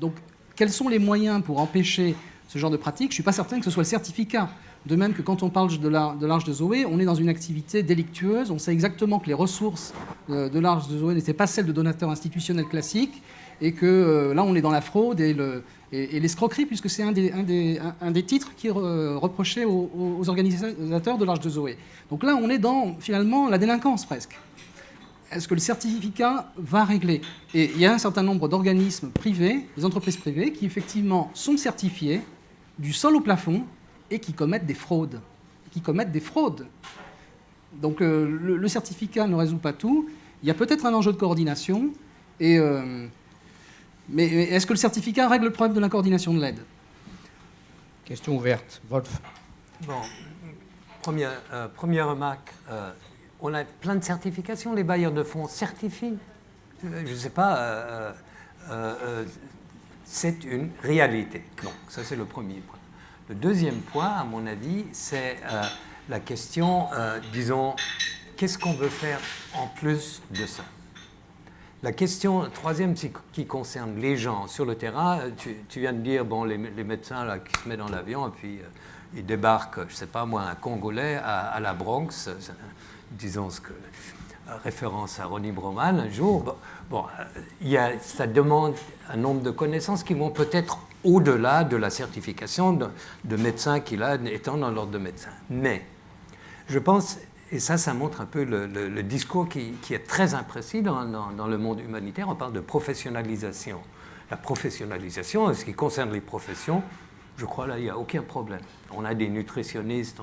Donc, quels sont les moyens pour empêcher ce genre de pratique? Je ne suis pas certain que ce soit le certificat. De même que quand on parle de l'Arche de Zoé, on est dans une activité délictueuse. On sait exactement que les ressources de l'Arche de Zoé n'étaient pas celles de donateurs institutionnels classiques et que là, on est dans la fraude et l'escroquerie, puisque c'est un des titres qui est reproché aux organisateurs de l'Arche de Zoé. Donc là, on est dans, finalement, la délinquance presque. Est-ce que le certificat va régler? Et il y a un certain nombre d'organismes privés, des entreprises privées, qui effectivement sont certifiés du sol au plafond et qui commettent des fraudes. Donc le certificat ne résout pas tout. Il y a peut-être un enjeu de coordination. Mais est-ce que le certificat règle le problème de la coordination de l'aide? Question ouverte. Wolf. Bon, première remarque. On a plein de certifications. Les bailleurs de fonds certifient. Je ne sais pas. C'est une réalité. Donc, ça, c'est le premier point. Le deuxième point, à mon avis, c'est la question, disons, qu'est-ce qu'on veut faire en plus de ça? La question troisième, qui concerne les gens sur le terrain, tu viens de dire, bon, les médecins là, qui se mettent dans l'avion et puis ils débarquent, je ne sais pas moi, un Congolais à la Bronx, disons ce que... référence à Ronnie Broman un jour, ça demande un nombre de connaissances qui vont peut-être au-delà de la certification de médecin qu'il a étant dans l'ordre de médecin. Mais je pense, et ça montre un peu le discours qui est très imprécis dans le monde humanitaire, on parle de professionnalisation. La professionnalisation, en ce qui concerne les professions, je crois là, il n'y a aucun problème. On a des nutritionnistes,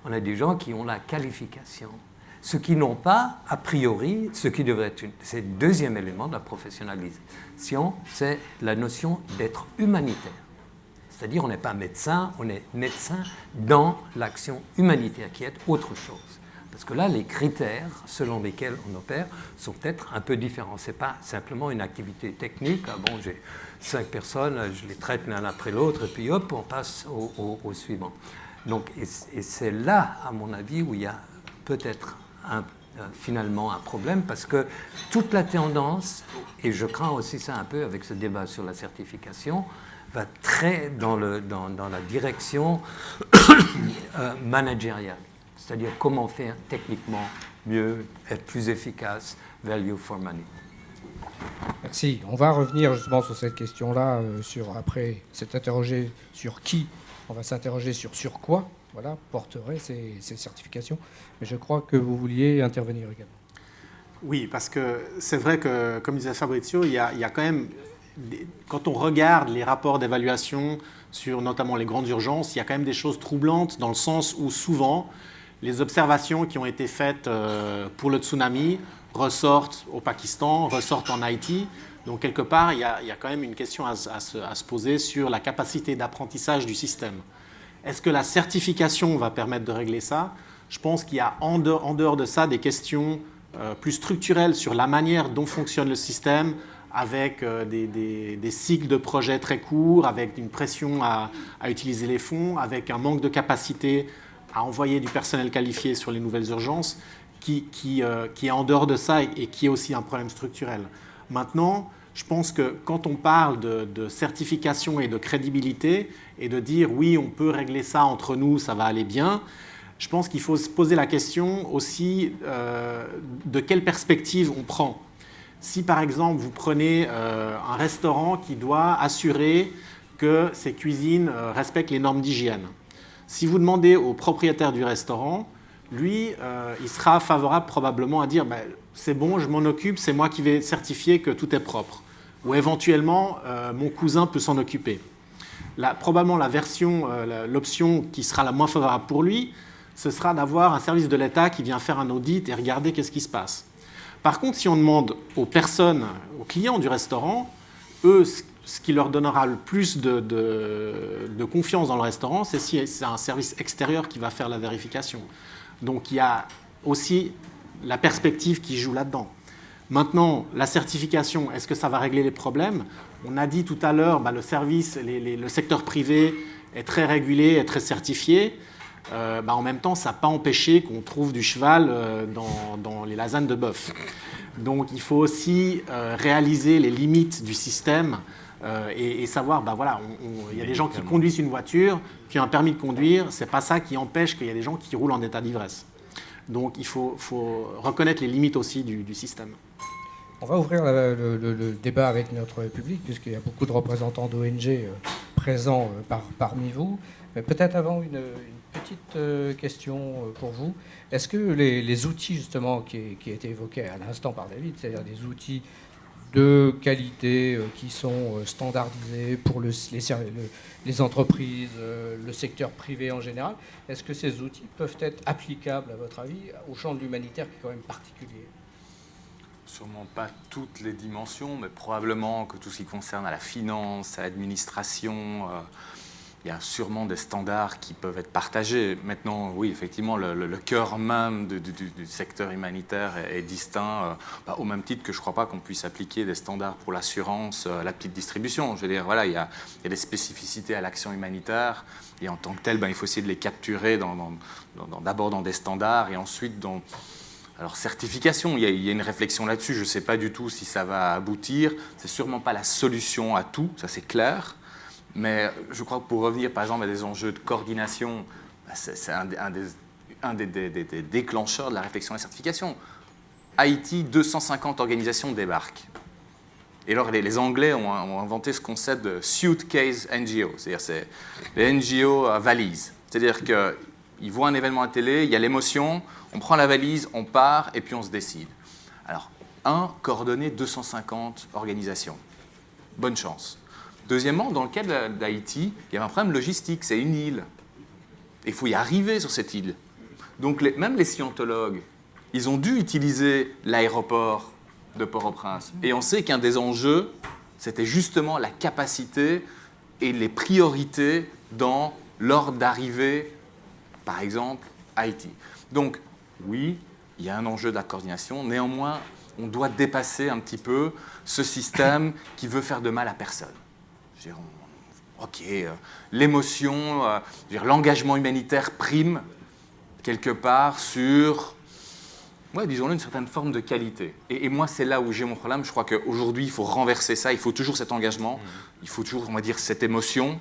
on a des gens qui ont la qualification. Ceux qui n'ont pas, a priori, ce qui devrait être c'est le deuxième élément de la professionnalisation, c'est la notion d'être humanitaire. C'est-à-dire, on n'est pas médecin, on est médecin dans l'action humanitaire, qui est autre chose. Parce que là, les critères selon lesquels on opère sont peut-être un peu différents. Ce n'est pas simplement une activité technique. Ah bon, j'ai 5 personnes, je les traite l'un après l'autre, et puis hop, on passe au suivant. Donc, et c'est là, à mon avis, où il y a peut-être finalement un problème, parce que toute la tendance, et je crains aussi ça un peu avec ce débat sur la certification, va très dans la direction managériale, c'est-à-dire comment faire techniquement mieux, être plus efficace, value for money. Merci. On va revenir justement sur cette question-là, après s'être interrogé sur qui, on va s'interroger sur quoi. Voilà, porterait ces certifications. Mais je crois que vous vouliez intervenir également. Oui, parce que c'est vrai que, comme disait Fabrizio, il y a quand même, quand on regarde les rapports d'évaluation sur notamment les grandes urgences, il y a quand même des choses troublantes dans le sens où souvent, les observations qui ont été faites pour le tsunami ressortent au Pakistan, ressortent en Haïti. Donc, quelque part, il y a quand même une question à se poser sur la capacité d'apprentissage du système. Est-ce que la certification va permettre de régler ça? Je pense qu'il y a en dehors de ça des questions plus structurelles sur la manière dont fonctionne le système, avec des cycles de projets très courts, avec une pression à utiliser les fonds, avec un manque de capacité à envoyer du personnel qualifié sur les nouvelles urgences, qui est en dehors de ça et qui est aussi un problème structurel. Maintenant, je pense que quand on parle de certification et de crédibilité et de dire oui, on peut régler ça entre nous, ça va aller bien, je pense qu'il faut se poser la question aussi de quelle perspective on prend. Si par exemple vous prenez un restaurant qui doit assurer que ses cuisines respectent les normes d'hygiène, si vous demandez au propriétaire du restaurant, lui, il sera favorable probablement à dire c'est bon, je m'en occupe, c'est moi qui vais certifier que tout est propre. Ou éventuellement, mon cousin peut s'en occuper. Probablement l'option qui sera la moins favorable pour lui, ce sera d'avoir un service de l'État qui vient faire un audit et regarder qu'est-ce qui se passe. Par contre, si on demande aux personnes, aux clients du restaurant, eux, ce qui leur donnera le plus de confiance dans le restaurant, c'est si c'est un service extérieur qui va faire la vérification. Donc il y a aussi la perspective qui joue là-dedans. Maintenant, la certification, est-ce que ça va régler les problèmes? On a dit tout à l'heure, le service, le secteur privé est très régulé, est très certifié. En même temps, ça n'a pas empêché qu'on trouve du cheval dans les lasagnes de bœuf. Donc il faut aussi réaliser les limites du système et savoir, voilà, il y a des gens qui conduisent une voiture, qui ont un permis de conduire, c'est pas ça qui empêche qu'il y a des gens qui roulent en état d'ivresse. Donc il faut reconnaître les limites aussi du système. On va ouvrir le débat avec notre public, puisqu'il y a beaucoup de représentants d'ONG présents parmi vous. Mais peut-être avant une petite question pour vous. Est-ce que les outils justement qui étaient évoqués à l'instant par David, c'est-à-dire des outils de qualité qui sont standardisés pour les entreprises, le secteur privé en général, est-ce que ces outils peuvent être applicables, à votre avis, au champ de l'humanitaire qui est quand même particulier ? Sûrement pas toutes les dimensions, mais probablement que tout ce qui concerne à la finance, à l'administration, il y a sûrement des standards qui peuvent être partagés. Maintenant, oui, effectivement, le cœur même du secteur humanitaire est distinct, au même titre que je ne crois pas qu'on puisse appliquer des standards pour l'assurance à la petite distribution. Je veux dire, voilà, il y a des spécificités à l'action humanitaire, et en tant que tel, il faut essayer de les capturer d'abord dans des standards, et ensuite dans... Alors, certification, il y a une réflexion là-dessus. Je ne sais pas du tout si ça va aboutir. C'est sûrement pas la solution à tout, ça c'est clair. Mais je crois que pour revenir, par exemple, à des enjeux de coordination, c'est un des déclencheurs de la réflexion et la certification. Haïti, 250 organisations débarquent. Et alors, les Anglais ont inventé ce concept de suitcase NGO. C'est-à-dire, c'est les NGO valises. C'est-à-dire qu'ils voient un événement à la télé, il y a l'émotion, on prend la valise, on part, et puis on se décide. Alors, coordonner 250 organisations. Bonne chance. Deuxièmement, dans le cas d'Haïti, il y avait un problème logistique, c'est une île. Il faut y arriver sur cette île. Donc même les scientologues, ils ont dû utiliser l'aéroport de Port-au-Prince. Et on sait qu'un des enjeux, c'était justement la capacité et les priorités dans l'ordre d'arrivée, par exemple, à Haïti. Donc, oui, il y a un enjeu de la coordination. Néanmoins, on doit dépasser un petit peu ce système qui veut faire de mal à personne. L'émotion, l'engagement humanitaire prime quelque part sur, disons-le, une certaine forme de qualité. Et moi, c'est là où j'ai mon problème. Je crois qu'aujourd'hui, il faut renverser ça. Il faut toujours cet engagement. Il faut toujours, on va dire, cette émotion.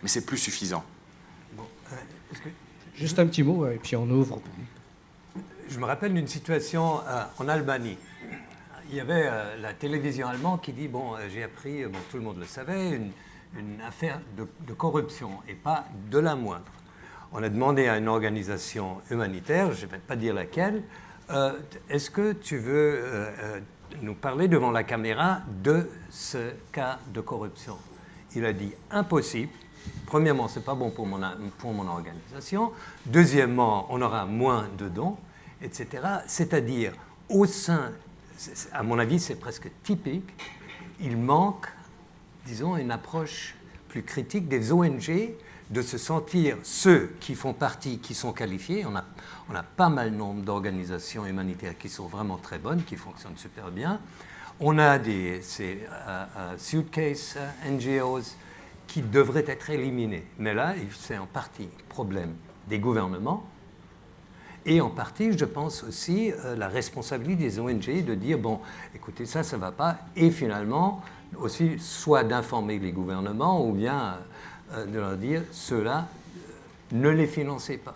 Mais c'est plus suffisant. Bon, Juste un petit mot, et puis on ouvre. Je me rappelle d'une situation en Albanie. Il y avait la télévision allemande qui dit, j'ai appris, tout le monde le savait, une affaire de corruption, et pas de la moindre. On a demandé à une organisation humanitaire, je ne vais pas dire laquelle, est-ce que tu veux nous parler devant la caméra de ce cas de corruption? Il a dit impossible. Premièrement, ce n'est pas bon pour mon organisation. Deuxièmement, on aura moins de dons, etc. C'est-à-dire, au sein, à mon avis, c'est presque typique, il manque, disons, une approche plus critique des ONG, de se sentir ceux qui font partie, qui sont qualifiés. On a pas mal nombre d'organisations humanitaires qui sont vraiment très bonnes, qui fonctionnent super bien. On a ces suitcase NGOs qui devraient être éliminés. Mais là, c'est en partie problème des gouvernements et en partie, je pense aussi, la responsabilité des ONG de dire, écoutez, ça ne va pas. Et finalement, aussi, soit d'informer les gouvernements ou bien de leur dire, ceux-là, ne les financez pas.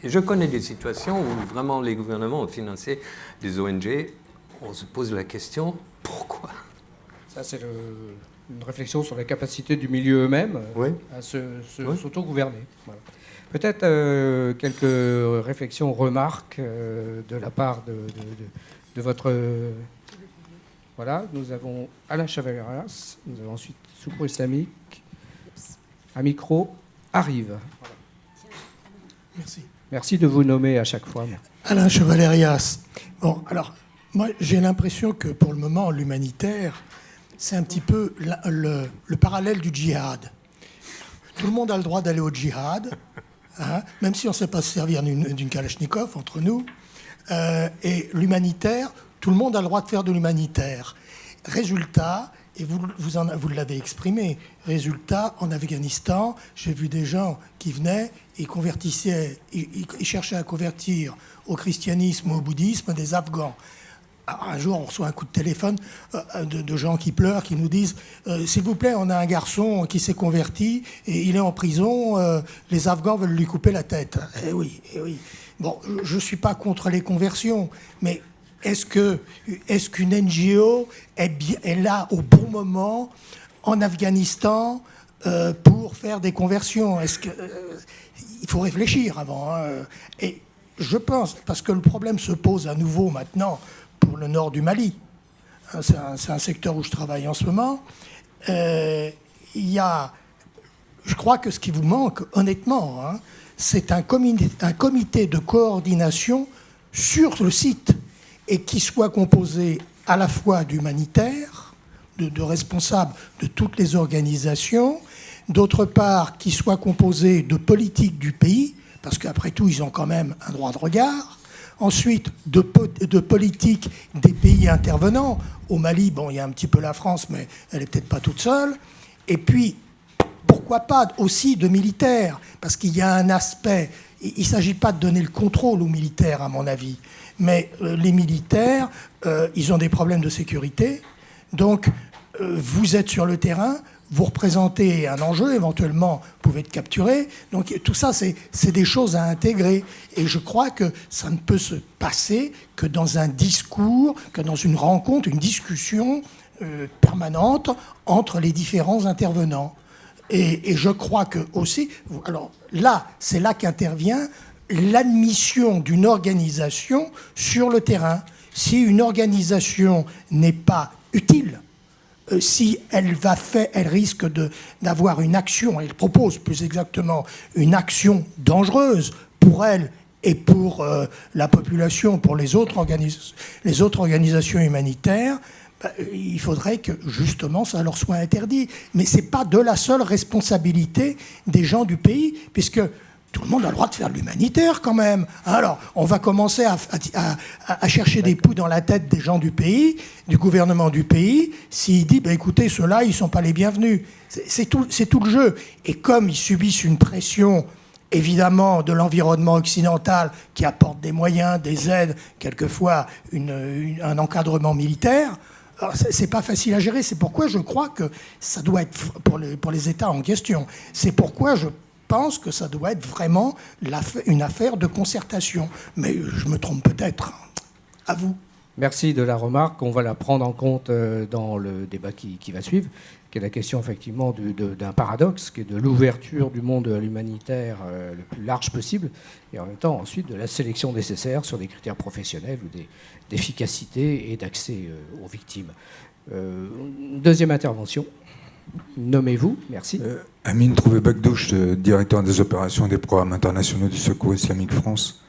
Et je connais des situations où vraiment les gouvernements ont financé des ONG. On se pose la question, pourquoi ? Ça, c'est une réflexion sur la capacité du milieu eux-mêmes à s'auto-gouverner. Voilà. Peut-être quelques réflexions, remarques de la part de votre... Voilà, nous avons Alain Chavalerias, nous avons ensuite Secours Islamique. Un micro arrive. Voilà. Merci. Merci de vous nommer à chaque fois. Alain Chavalerias. Alors, moi, j'ai l'impression que pour le moment, l'humanitaire, c'est un petit peu le parallèle du djihad. Tout le monde a le droit d'aller au djihad, même si on ne sait pas se servir d'une Kalachnikov entre nous. Et l'humanitaire, tout le monde a le droit de faire de l'humanitaire. Résultat, et vous l'avez exprimé, résultat, en Afghanistan, j'ai vu des gens qui venaient et convertissaient, ils cherchaient à convertir au christianisme ou au bouddhisme des Afghans. un jour, on reçoit un coup de téléphone de gens qui pleurent, qui nous disent s'il vous plaît, on a un garçon qui s'est converti et il est en prison, les Afghans veulent lui couper la tête. Eh oui, eh oui. Bon, je ne suis pas contre les conversions, mais est-ce qu'une NGO est là au bon moment en Afghanistan pour faire des conversions? Il faut réfléchir avant. Hein. Et je pense, parce que le problème se pose à nouveau maintenant pour le nord du Mali. C'est un secteur où je travaille en ce moment. Je crois que ce qui vous manque, honnêtement, hein, c'est un comité de coordination sur le site et qui soit composé à la fois d'humanitaires, de responsables de toutes les organisations, d'autre part, qui soit composé de politiques du pays, parce qu'après tout, ils ont quand même un droit de regard. Ensuite, de politique des pays intervenants. Au Mali, bon, il y a un petit peu la France, mais elle n'est peut-être pas toute seule. Et puis, pourquoi pas aussi de militaires, parce qu'il y a un aspect... Il ne s'agit pas de donner le contrôle aux militaires, à mon avis, mais les militaires, ils ont des problèmes de sécurité. Donc, vous êtes sur le terrain, vous représentez un enjeu, éventuellement, vous pouvez être capturé. Donc tout ça, c'est des choses à intégrer. Et je crois que ça ne peut se passer que dans un discours, que dans une rencontre, une discussion permanente entre les différents intervenants. Et je crois que aussi, alors là, c'est là qu'intervient l'admission d'une organisation sur le terrain. Si une organisation n'est pas utile, si elle risque d'avoir une action, elle propose plus exactement une action dangereuse pour elle et pour la population, pour les autres organisations humanitaires, il faudrait que justement ça leur soit interdit. Mais ce n'est pas de la seule responsabilité des gens du pays, puisque tout le monde a le droit de faire de l'humanitaire quand même. Alors, on va commencer à chercher des poux dans la tête des gens du pays, du gouvernement du pays, s'il dit, écoutez, ceux-là, ils ne sont pas les bienvenus. C'est tout le jeu. Et comme ils subissent une pression, évidemment, de l'environnement occidental qui apporte des moyens, des aides, quelquefois un encadrement militaire, c'est pas facile à gérer. C'est pourquoi je crois que ça doit être, pour les États en question, c'est pourquoi je pense que ça doit être vraiment une affaire de concertation. Mais je me trompe peut-être. À vous. Merci de la remarque. On va la prendre en compte dans le débat qui va suivre, qui est la question effectivement d'un paradoxe, qui est de l'ouverture du monde l'humanitaire le plus large possible, et en même temps ensuite de la sélection nécessaire sur des critères professionnels ou d'efficacité et d'accès aux victimes. Deuxième intervention. Nommez-vous, merci. Amine Trouvé-Bagdouche, directeur des opérations et des programmes internationaux du Secours islamique France.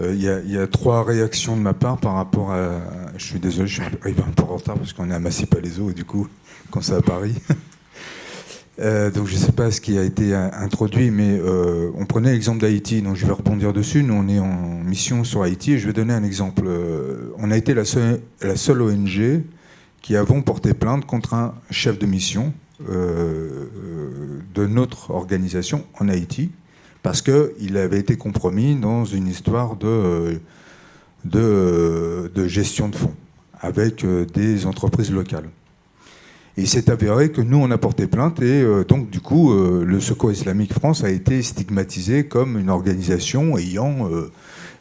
Il y a trois réactions de ma part par rapport à... Je suis désolé, je suis arrivé un peu en retard parce qu'on est à Massy-Palaiseau et du coup, quand c'est à Paris. Donc je ne sais pas ce qui a été introduit, mais on prenait l'exemple d'Haïti, donc je vais rebondir dessus. Nous, on est en mission sur Haïti et je vais donner un exemple. On a été la seule ONG qui avons porté plainte contre un chef de mission de notre organisation en Haïti, parce qu'il avait été compromis dans une histoire de gestion de fonds avec des entreprises locales. Et il s'est avéré que nous, on a porté plainte et donc, du coup, le Secours islamique France a été stigmatisé comme une organisation ayant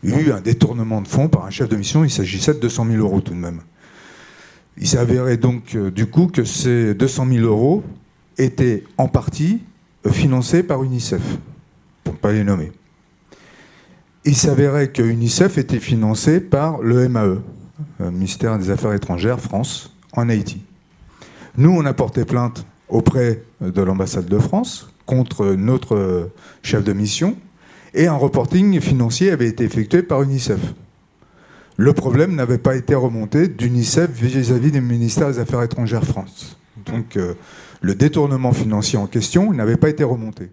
eu un détournement de fonds par un chef de mission. Il s'agissait de 200 000 € tout de même. Il s'est avéré donc, du coup, que ces 200 000 € étaient en partie financés par UNICEF, pour ne pas les nommer. Il s'avérait que UNICEF était financé par le MAE, ministère des Affaires étrangères, France, en Haïti. Nous, on a porté plainte auprès de l'ambassade de France contre notre chef de mission, et un reporting financier avait été effectué par UNICEF. Le problème n'avait pas été remonté d'UNICEF vis-à-vis du ministère des Affaires étrangères France. Donc, le détournement financier en question n'avait pas été remonté.